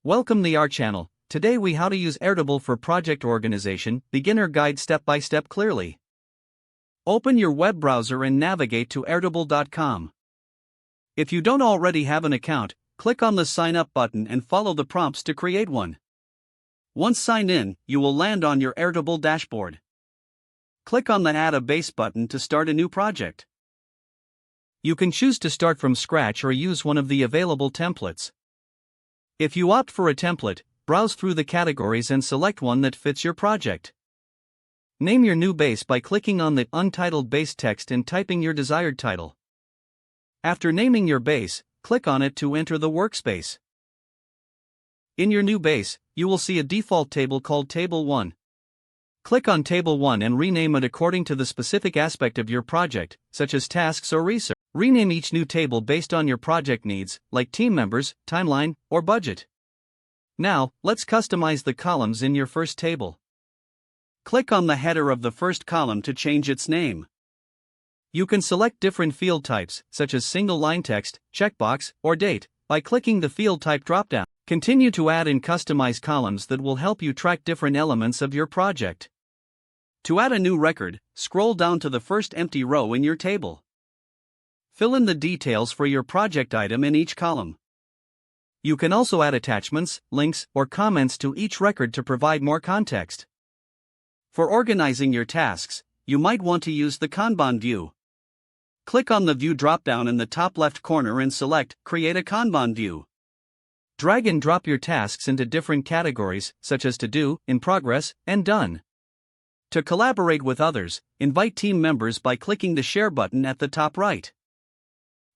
Welcome to our channel. Today we how to use Airtable for project organization, beginner guide step by step clearly. Open your web browser and navigate to airtable.com. If you don't already have an account, click on the sign up button and follow the prompts to create one. Once signed in, you will land on your Airtable dashboard. Click on the Add a Base button to start a new project. You can choose to start from scratch or use one of the available templates. If you opt for a template, browse through the categories and select one that fits your project. Name your new base by clicking on the untitled base text and typing your desired title. After naming your base, click on it to enter the workspace. In your new base, you will see a default table called Table 1. Click on Table 1 and rename it according to the specific aspect of your project, such as tasks or research. Rename each new table based on your project needs, like team members, timeline, or budget. Now, let's customize the columns in your first table. Click on the header of the first column to change its name. You can select different field types, such as single line text, checkbox, or date, by clicking the field type dropdown. Continue to add and customize columns that will help you track different elements of your project. To add a new record, scroll down to the first empty row in your table. Fill in the details for your project item in each column. You can also add attachments, links, or comments to each record to provide more context. For organizing your tasks, you might want to use the Kanban view. Click on the View dropdown in the top left corner and select Create a Kanban view. Drag and drop your tasks into different categories, such as To Do, In Progress, and Done. To collaborate with others, invite team members by clicking the Share button at the top right.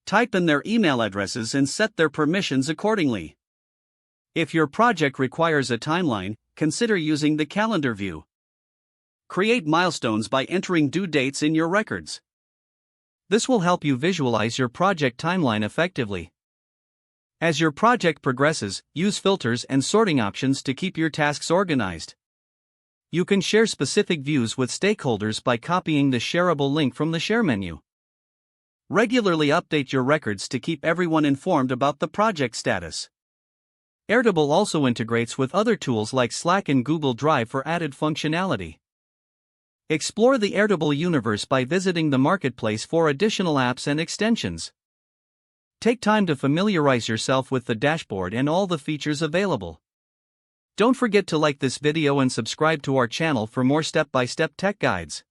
Type in their email addresses and set their permissions accordingly. If your project requires a timeline, consider using the calendar view. Create milestones by entering due dates in your records. This will help you visualize your project timeline effectively. As your project progresses, use filters and sorting options to keep your tasks organized. You can share specific views with stakeholders by copying the shareable link from the Share menu. Regularly update your records to keep everyone informed about the project status. Airtable also integrates with other tools like Slack and Google Drive for added functionality. Explore the Airtable universe by visiting the marketplace for additional apps and extensions. Take time to familiarize yourself with the dashboard and all the features available. Don't forget to like this video and subscribe to our channel for more step-by-step tech guides.